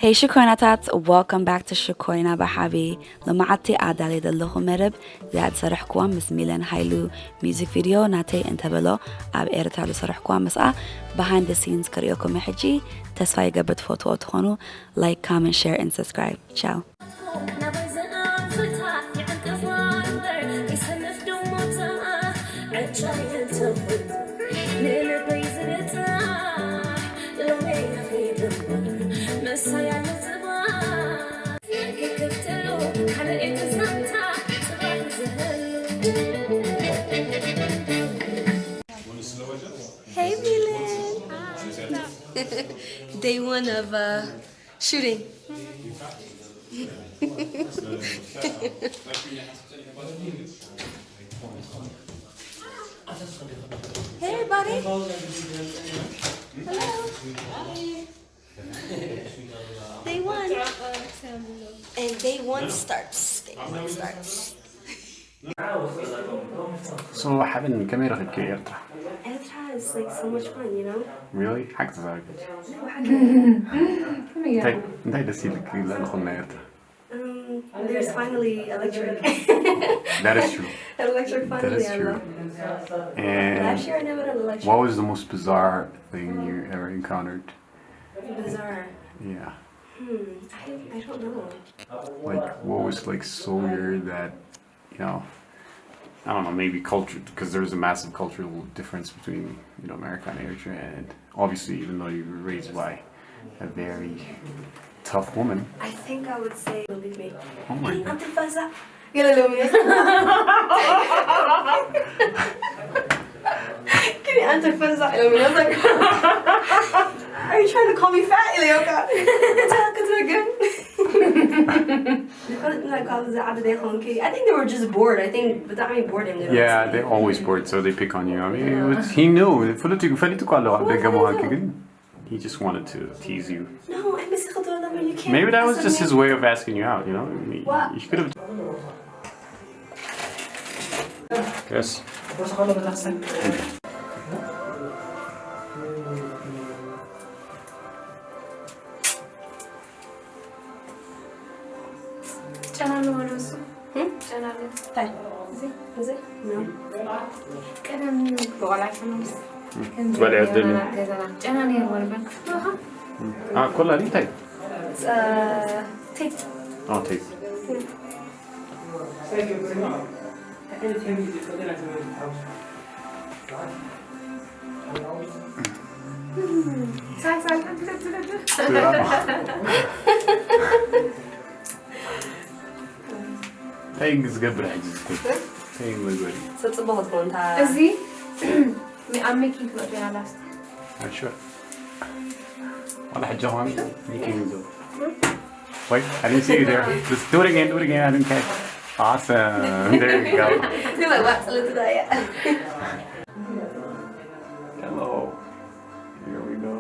Hey Shukroinatat, welcome back to Shukroina Bahabi. Lama'ati adali the loho merib, zad sarah kwam mis Milen Hailu music video, Natey Enteylwo, ab Eritrea sarah kwam mis'a, behind the scenes karaoke mehaji, tasfai gabat photo othonu, like, comment, share, and subscribe. Ciao. Hey, Milen. Day one of shooting. Hey, buddy. Hello. Day one. And day one starts. Day one starts. So what happened? Come here, Eritrea. Eritrea is like so much fun, you know? Really? حاجة زاك. انتي دسيلك لا نخلنا إيرترا. There's finally electric. That is true. Electric finally. That is true. And last year I never had electric. what was the most bizarre thing you ever encountered? Bizarre. Yeah. I don't know. Like what was like so weird that, you know, I don't know, maybe culture, because there's a massive cultural difference between, you know, America and Eritrea, and obviously even though you were raised by a very tough woman. I think I would say, believe me. Oh my God. Are you trying to call me fat, Ilioka? I think they were just bored. I think, but that mean boredom. Yeah, they're always bored, so they pick on you. I mean, he knew. He just wanted to tease you. No, I miss you can't. Maybe that was just his way of asking you out, you know? What? You could have. Yes. تبالي الدنيا. كلها دي تايب. Tape. اه تايب. Thanks, Gabriel. So I'm making clothes in last. Sure. Wala hadja hon. Making it. Wait, I didn't see you there. Just do it again. I didn't catch. Awesome. There you go. You're like, what? Look at that. Hello. Here we go.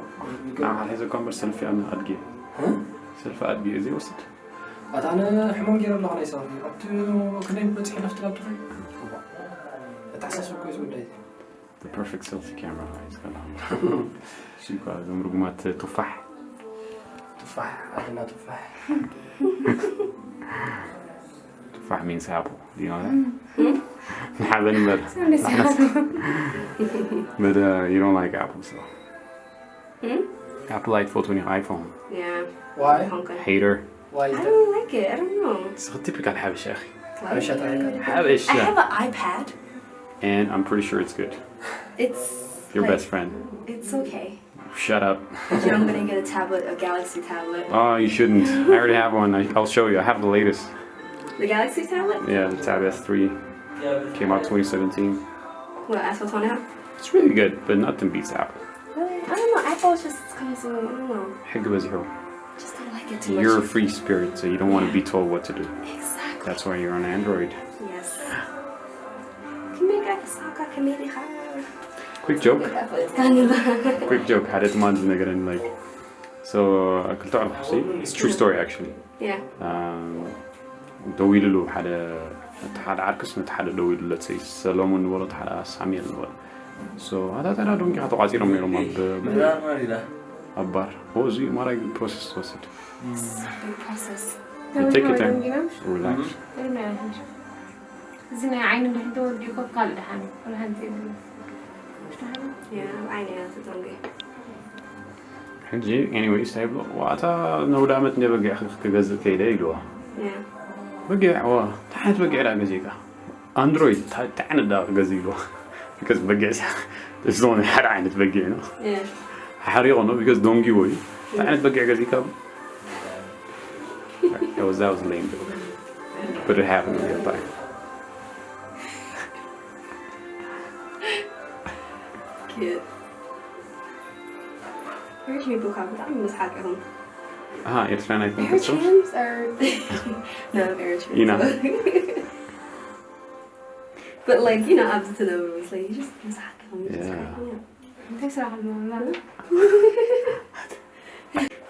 عايز أكمل سيلفي أنا أدقي. سيلفي أدقي إزاي وصلت؟ أنا حمام جير الله عليه صافي. أبتو كنا نبغى حلفت لابتو. تحسس كويس ولا The perfect selfie camera. He's got شو قال زمرقمات تفاح. تفاح أنا تفاح. Tufah means apple. Do you know that? But you don't like apples, so. Apple light photo on your iPhone. Yeah. Why? Hater. Why is I that? don't like it. I don't know. It's typical حبش يا أخي. I have an iPad. And I'm pretty sure it's good. It's Your like, best friend. It's okay. Shut up. I'm gonna get a tablet, a Galaxy tablet. Oh, you shouldn't. I already have one. I'll show you. I have the latest. The Galaxy tablet? Yeah, the Tab S3 came out 2017. What, Apple 20 now? It's really good, but nothing beats Apple. Really? I don't know. Apple's just kind of so, I don't know. حق بزيرو. Just don't like it too much. You're a free spirit, so you don't want to be told what to do. Exactly. That's why you're on Android. Yes. Quick joke. Quick joke. Had it man's nigga and like. So كنت أعرف see. It's a true story actually. Yeah. دويل له حدا عركس نتحدى دويل let's say سلامون ولد حدا ساميل ولد. So هذا ترى دونك حتى عزيرهم يوم أبار هو زي ما راي process was it? Big process. You take your time. Relax. زين عيني ده هدول بيكون قال ده حن ولا هنتي Yeah, I know it's okay. حنجي anyways تايبلو وعطا نودامت نبقى أخذ كجزء كيدا يلوه. Yeah. بقى تحت بقى على جزيكا. أندرويد تحت دا جزيلو. because بقى تسلون حر عينت بقى you know. Yeah. حريقنا because don't give away. تحت بقى جزيكا. That was lame though. But it happened in real time. Cute. Her people come, I'm just happy home. Eritrean I think so. Eritreans are no Eritreans. You know. But like I'm just in it's like you just happy home. Yeah. تكسر على الموضوع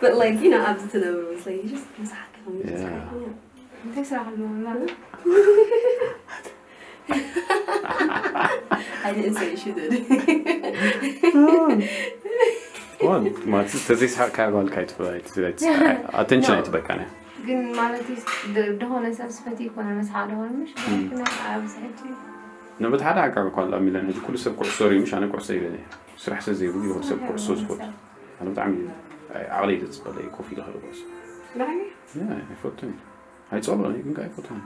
But like I'm just in it's like you just happy home. Yeah. تكسر على الموضوع I didn't say she did. What? ما تزيد كأقول كايت فلايت. Attention أنت بكانه. ግን مالتي دهون أساس فتيك وأنا مسحة دهون مش كنا عارف سحتي نبت حدا عكاك قال ميلان هذي كل سب كورسوري مش أنا كورسي لني سرح سزي بدي هو سب كورسوس فوت أنا بتعمل عقلي تتصبر لي كوفي دخل بس Right? yeah يفوتني هاي تصبر لي كم يفوتني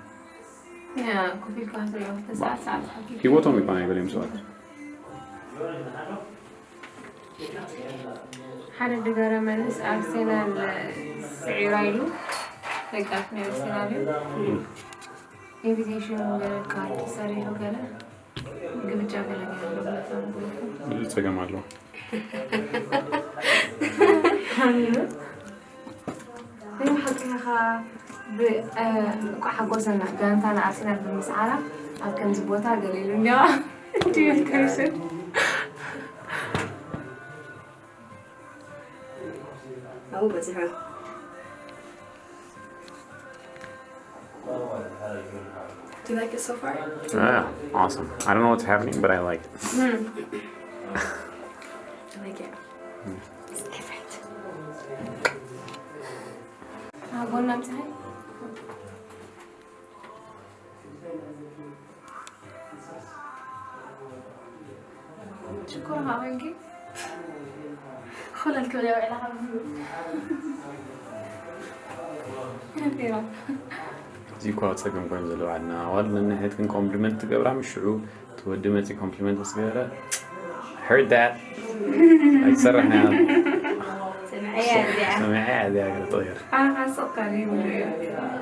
يا كوفي كاسر يوم 9 ساعات كي وطن يباني بليم سؤال حنا دقارة منس أرسنال سعيرايلو لقاكنا أرسنالي invitation وقال كارت سريع وقال قبل جاكلا قال لسه جمع له أنا حكيها بحقوسنا كانت أنا أرسنال بالمسعرة أكن زبوتها قليل لا تيجي كرسل Oh, what's her? Do you like it so far? yeah awesome I don't know what's happening but I like it I like it. It's different. قلنا امتحن شكرا هاوينكي خلا الكلية وإلى هذا زي كوا تسقم كون زلوا عنا والله إن هيك كن compliment تقبل مش شعور تودمتي compliment صغيرة heard that like سرحنا سمعي يا طير أنا حاسة قريب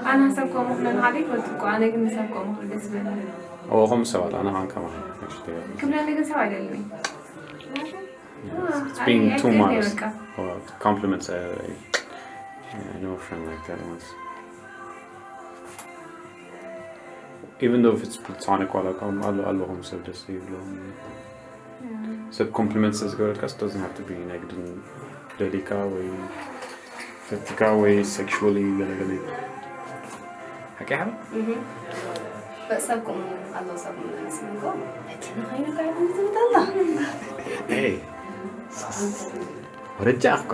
أنا حسبكم مخلنا عليك وتبقوا أنا قلنا حسبكم مخلنا بالنسبة هو هم سوال أنا عن كمان كملنا نقول سوا على it's being too modest or compliments I know a friend like that once even though if it's platonic ولا كم الله هم سب deceive لهم سب compliments as good as doesn't have to be negative dedicated way sexually gala حكي حبا But sabkom Allah sabkom nasibko. Lakin khayna ka ibn Allah. hey ورجعك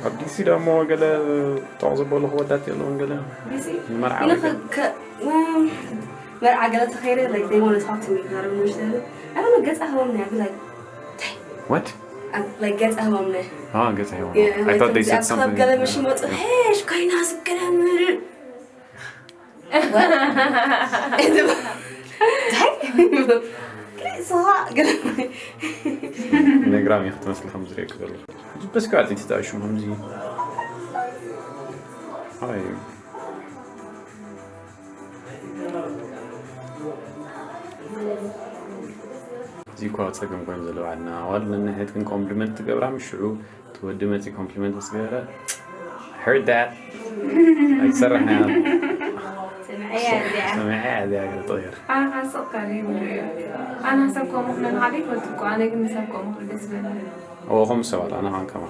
بدي سيدا مو قال تعزب ولا هو داتي ولا قال مرعى قالت خير like they want to talk to me I don't understand I don't know gets أهون I'd be like what like gets أهون gets أهون yeah I thought they said something قال مش موت hey شو كاين ناس الكلام صح نقرأ يختم مثل خمس ريك بس قاعد تتعشوا همزي هاي زي كوا تسقم كون زلوا عنا والله إن هيك كن compliment تقبل مش شعور تودمتي compliment صغيرة heard that like سرحنا سمعي يا طير أنا حاسة قريب أنا حسبكم مخلنا عليك وتبقوا أنا قلنا حسبكم مخلنا بالنسبة هو هم سوال أنا عن كمان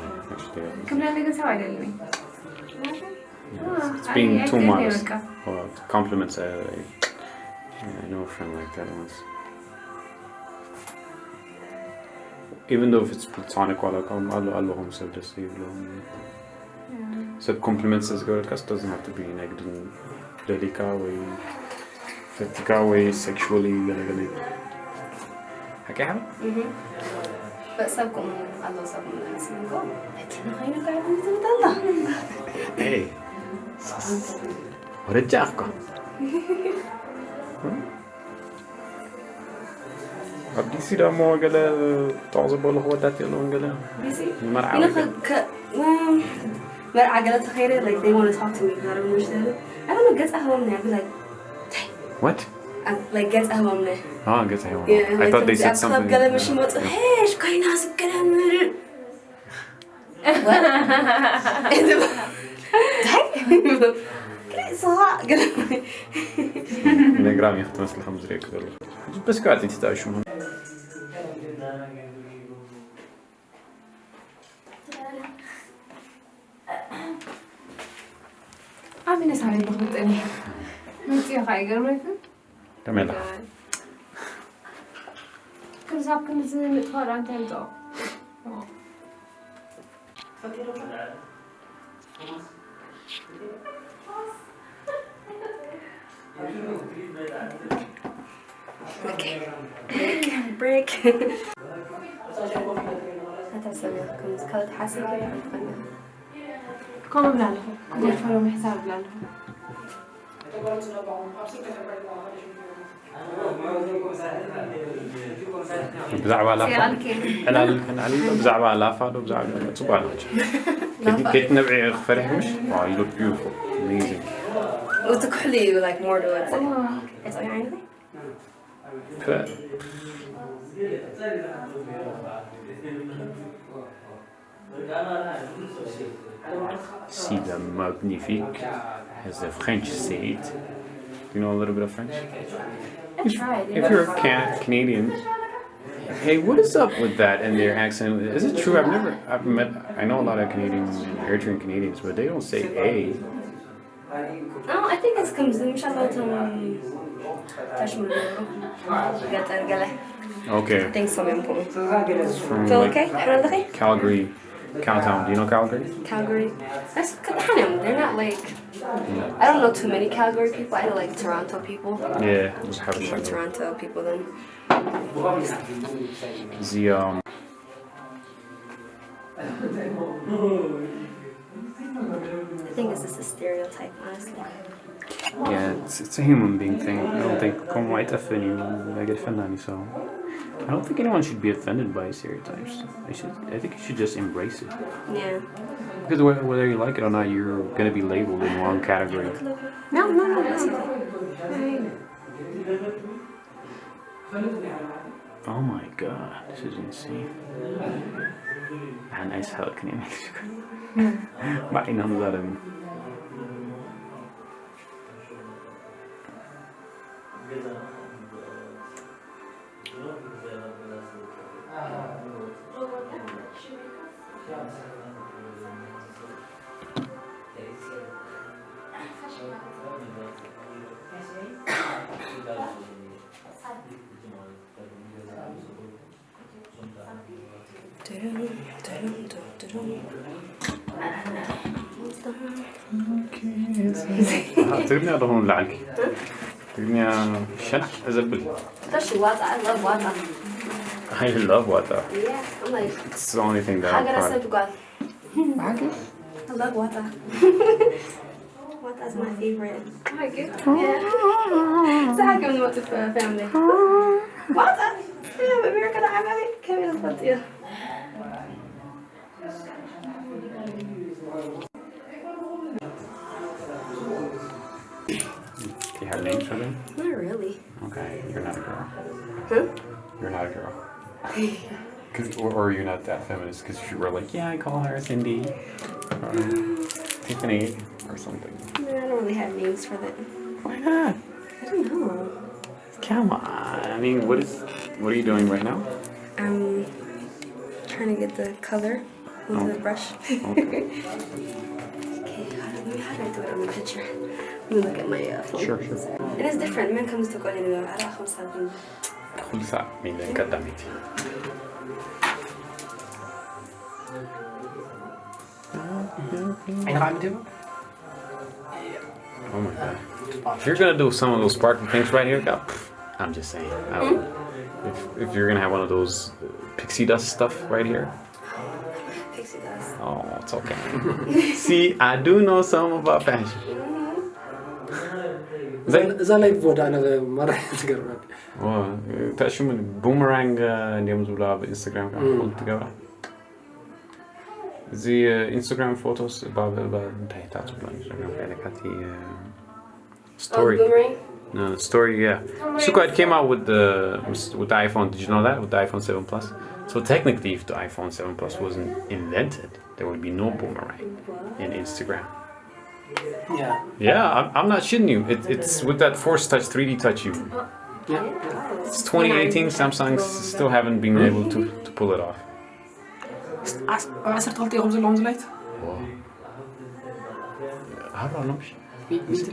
كملنا نقول سوا على it's being too modest or compliments I know a friend like that once even though if it's platonic ولا كم اللهم سب just leave alone. Sub compliments as good as doesn't have to be negative. Delika way, fetika way, sexually gonna. Okay, have it? بس سبكم الله سبكم نسمعكم لكن خينا قاعدين نتطلع Hey, ورجعكم. أبدي سيدا مو قال تعزب ولا هو داتي لون قال. بيسي. المرعى. مرعى قالت خيري like they want to talk to me but I don't understand. I don't know. Gets أهون مني. I'd be like. What? Like gets أهون مني. Gets أهون. Yeah. I thought they said something. قال مش موت. هيش كاين ناس كلام. صح قال نقرأ يختم مثل خمس ريك ولا بس قاعد انت تعيشون هون عامل ناس علي بخبط اني متي خايقر ما يفهم تمام كل ساعة كل زين متخار عن تهمتو Okay. Break. هتسوي كم كلت حاسة كده كم بلانه كم فرم حساب بلانه بزعبة لافا كان علي بزعبة لافا بزعبة صباح كيت نبعي فرح مش wow you look beautiful amazing وتكحلي like more to it it's like anything See the magnifique as the French say it. You know a little bit of French? I tried. If you're a Canadian, hey, what is up with that and their accent? Is it true? I know a lot of Canadian, Eritrean Canadians, but they don't say A. No, I think it's comes in Okay. Thanks so much. It's from So like, okay? Calgary, Cowtown. Do you know Calgary? Calgary. That's kind of. They're not like. I don't know too many Calgary people. I know like Toronto people. Yeah, just have a More shot. Toronto people than. I think it's just a stereotype, honestly. Yeah, it's a human being thing. I don't think come white offend you. I get offended, so I don't think anyone should be offended by stereotypes. I think you should just embrace it. Yeah. Because whether you like it or not, you're gonna be labeled in one category. No. That's okay. Oh my god, this is insane. Nice how can you make it? But in another. تقدرني أضمن لعلك تقدرني شنح أزبل Especially water. I love water. I love water. Yeah, I'm like. It's the only thing that I I'm gotta proud sip God. I love water. Water's my favorite. Oh my god. Yeah. So how come you want to family? Water. Yeah, America don't have it. Come here, let's you. Do you have names for them? Not really. Okay, you're not a girl. Huh? You're not a girl. Or you're not that feminist because you were like, yeah, I call her Cindy or Tiffany or something. No, I don't really have names for that. Why not? I don't know. Come on. I mean, what are you doing right now? I'm trying to get the color with the brush. Okay. Okay, how do I do it on the picture? Let me look at my phone. Sure. It is different. Men comes to Colin. I don't know. خلصة من قدامتي. عين قاعد متابع؟ Oh my god. If you're gonna do some of those sparkly things right here, I'm just saying. I don't, if you're gonna have one of those pixie dust stuff right here. Pixie dust. Oh, it's okay. See, I do know some about fashion. إذا لا يبغى أنا مرة تقرب. تأشو من بومرانج اليوم زولا بإنستغرام كان قلت تقرأ. زي إنستغرام فوتوز باب انتهي تعرف بالإنستغرام كذا كاتي story. Oh, boomerang? No, story, yeah. Suko, it came out with the iPhone. Did you know that? With the iPhone 7 Plus. So technically, if the iPhone 7 Plus wasn't invented, there would be no boomerang in Instagram. Yeah. Yeah, I'm not shitting you. It's with that Force Touch 3D Touch you. Yeah. It's 2018. Samsung still haven't been able to pull it off. عصرت غلطي خبز اللي لايت. هذا نمشي.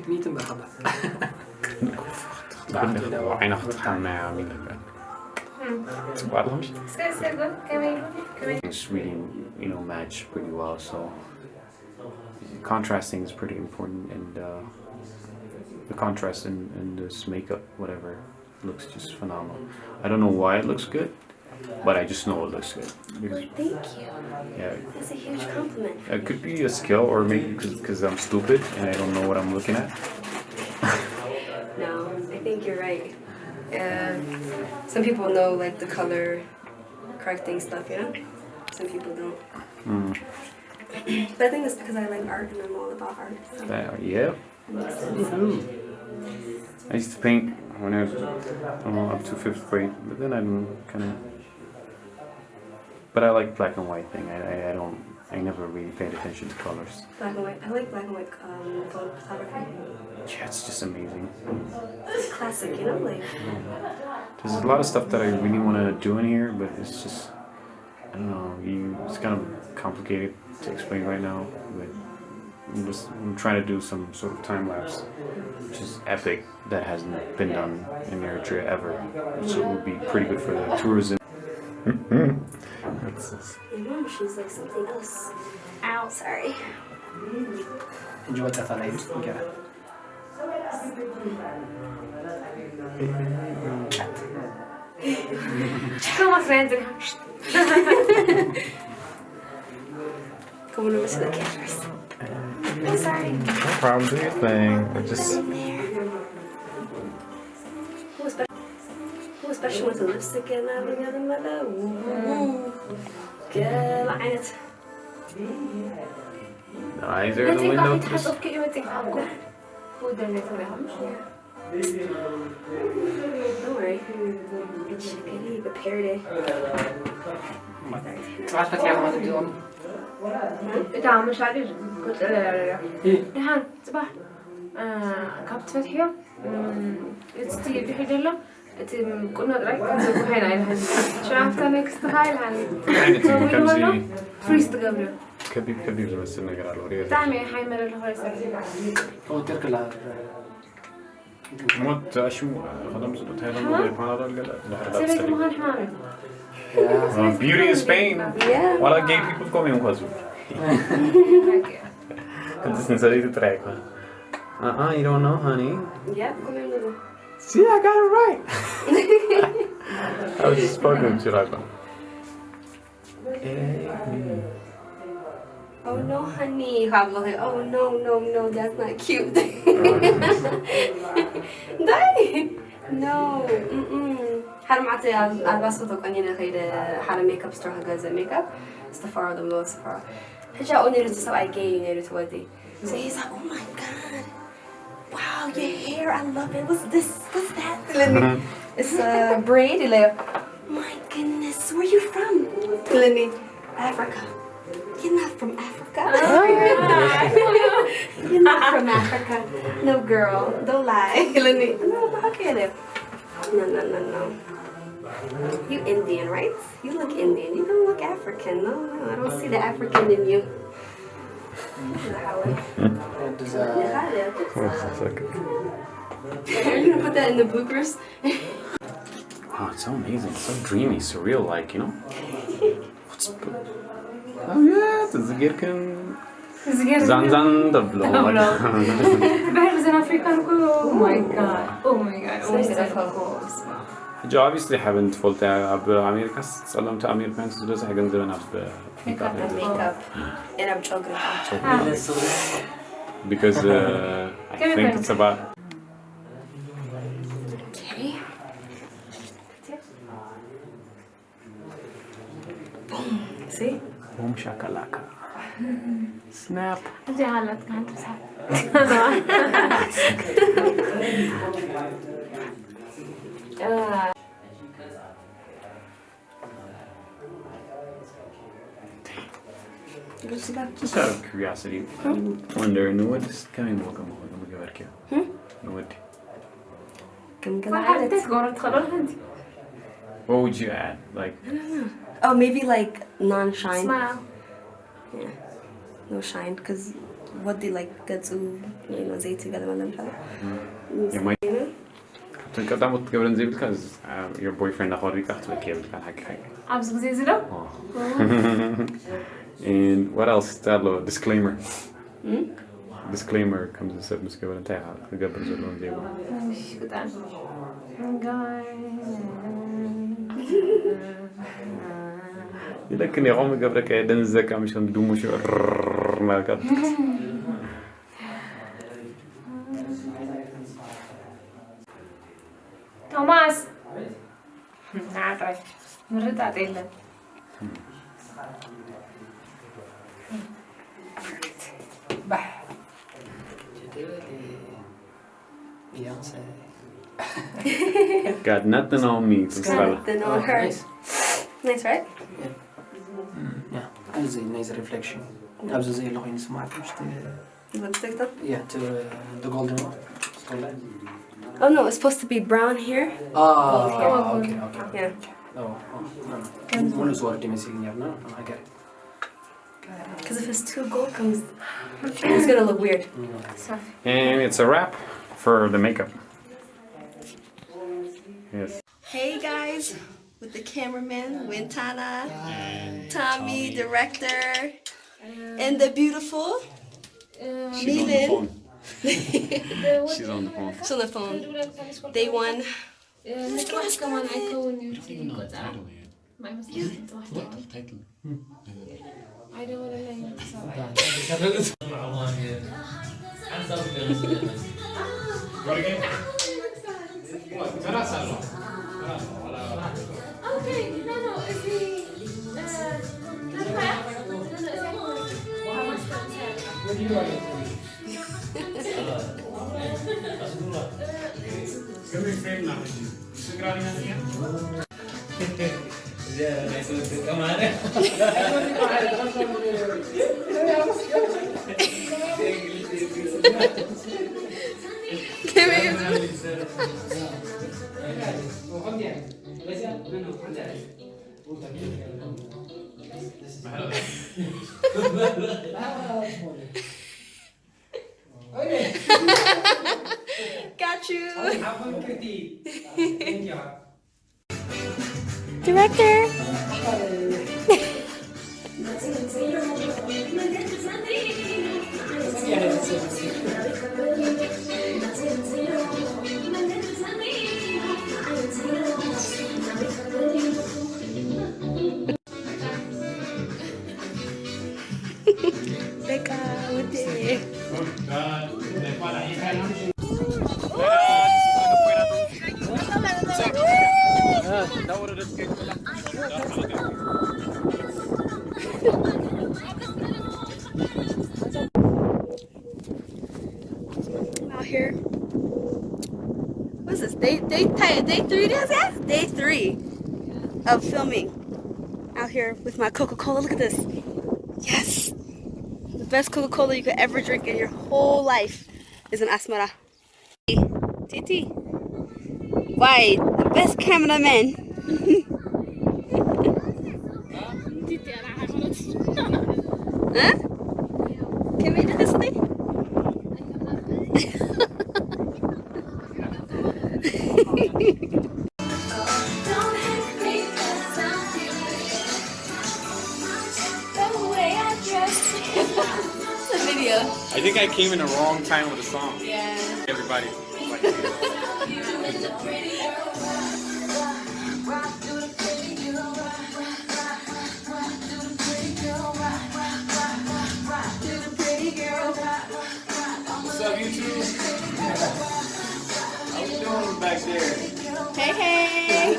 ميت بخبز. وعين أخت مع مين It's reading, match pretty well. So contrasting is pretty important, and the contrast in this makeup, whatever, looks just phenomenal. I don't know why it looks good, but I just know it looks good. Well, thank you. Yeah, That's a huge compliment. it could be a skill, or maybe because I'm stupid and I don't know what I'm looking at. No, I think you're right. Some people know like the color correcting stuff, Some people don't. But I think that's because I like art and I'm all about art. So. Yeah. I used to paint when I was up to 5th grade, but then I'm kind of. But I like black and white thing. I never really paid attention to colors. Black and white. I like black and white photography. Yeah, it's just amazing. It's classic, like. There's a lot of stuff that I really want to do in here, but it's just, I don't know. It's kind of complicated to explain right now, but I'm trying to do some sort of time lapse, which is epic. That hasn't been done in Eritrea ever, so it would be pretty good for the tourism. Your mom, she's like something else. Ow, sorry. جوا تفاعل كذا. Come on, friends. Come on over to the cameras. I'm sorry. No problem, do your thing. Especially with the lipstick and everything other mother. Ooh. Good line. The eyes are the window to this. Don't worry. It's chickeny, prepared it. تعرف فتحي ما تبدون. إذا مش عارف كنت دهان صباح كابت فتحيه تستي بحاجة له كنا رايك هنا هنا شو عارف تاني كستهايل هني كم زي فريست قبله كبير بس النجار على الورية. تعمل حيمر اللي هو يسوي هو ترك لها. موت أشو خدم زبط هذا الموضوع هذا الجل. سيبك مهان حامل. Beauty in Spain. Yeah. Wala gay people comem quase. Antes não sabia do treco. You don't know, honey. Yeah, come in little. See, I got it right. I was just spoken to right now. Oh no, honey. Oh no, that's not cute. Die. No. حرمعتي الباسطة كأني خير حرم makeup store هجاز makeup استفارة دم لو استفارة هجا أوني رجع سو أيجي ينيرو تودي so he's like oh my god wow your hair I love it what's that it's a braid like my goodness where you from Lenny Africa you're not from Africa you're not from Africa no girl don't lie Lenny no okay no you Indian, right? You look Indian. You don't look African. No, I don't see the African in you. Are you gonna put that in the bloopers? Oh, it's so amazing. It's so dreamy, surreal, like, What's yeah, تزجركن زان دبلو بحب زين أفريقيا oh my god جو obviously haven't فولت أب أمريكا سلمت أمريكا سدوس حاجة زمان أب makeup and I'm chocolate. because I think it's about Okay. Boom. See? boom shakalaka snap. أنت غلط كانت بصح Just out of curiosity, I wonder, نود كم موقع مجبرك نود. حدث قررت خلاص أنت What would you add? Like, Oh, maybe like non-shine. smile Yeah. No shine, because what they like get to, you know, they together with themselves. you might. Think that would give an because your boyfriend أخوي كاتب كيف كان حكي. عبس غزي زلو And what else? Tell disclaimer. Disclaimer comes in set مسكبر انتهى قبل زلون زي ما. مش كنت عارفة لكن يوم قبل كده نزك مش هندوم شو ما كات. توماس عارف مرت عتيلة بح Beyonce. Got nothing on me to spell. Then on her. Nice, right? Yeah, as a nice reflection. أبز زي اللي خوين سمعت مش Lipstick though? yeah to the golden one. Oh no, it's supposed to be brown here. Oh, okay. Yeah. Oh, no. One is what they missing here. No, I get it. Because if it's too gold comes, it's gonna look weird. And it's a wrap for the makeup. Yes. Hey guys, with the cameraman, Wintana, Tommy, director, and the beautiful Milen. She's on the phone. She's on the phone. Day one. كمان هيكون I don't want Okay, no, it's Got you. Director! Becca, with it. Out here. What's this? Day 3 days, guys? Day 3 of filming. Out here with my Coca-Cola. Look at this. Yes. The best Coca-Cola you could ever drink in your whole life is an Asmara. Titi. Why? The best cameraman. Huh? Can we do this thing? Don't video. I think I came in the wrong time with the song. Yeah. Everybody. Like, what's up, YouTube? How you doing back there? Hey, hey.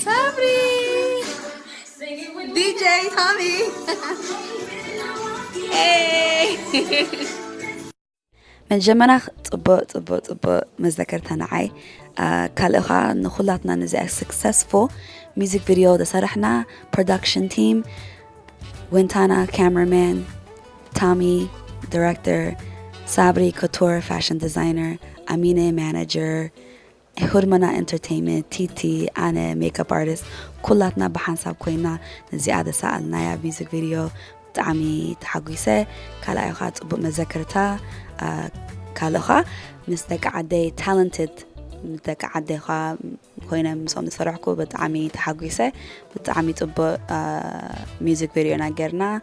Sabri. DJ Tommy. Hey. من جمنا طبق مذكرتها نعي كالأخا نخلاتنا نزي successful music video ده سرحنا production team وينتانا cameraman Tommy director Sabri couture fashion designer Amine manager هرمنا entertainment Titi أنا makeup artist كلاتنا بحنساب كوينا نزيادة سألنا يا music video تعمي تحقيسة كلا أخات طبق مذكرتها كالخا مستك عدي talented مستك عدي خا خوينا مسوم صرحكو بتعمي تحقيسة بتعمي طب music video ناجرنا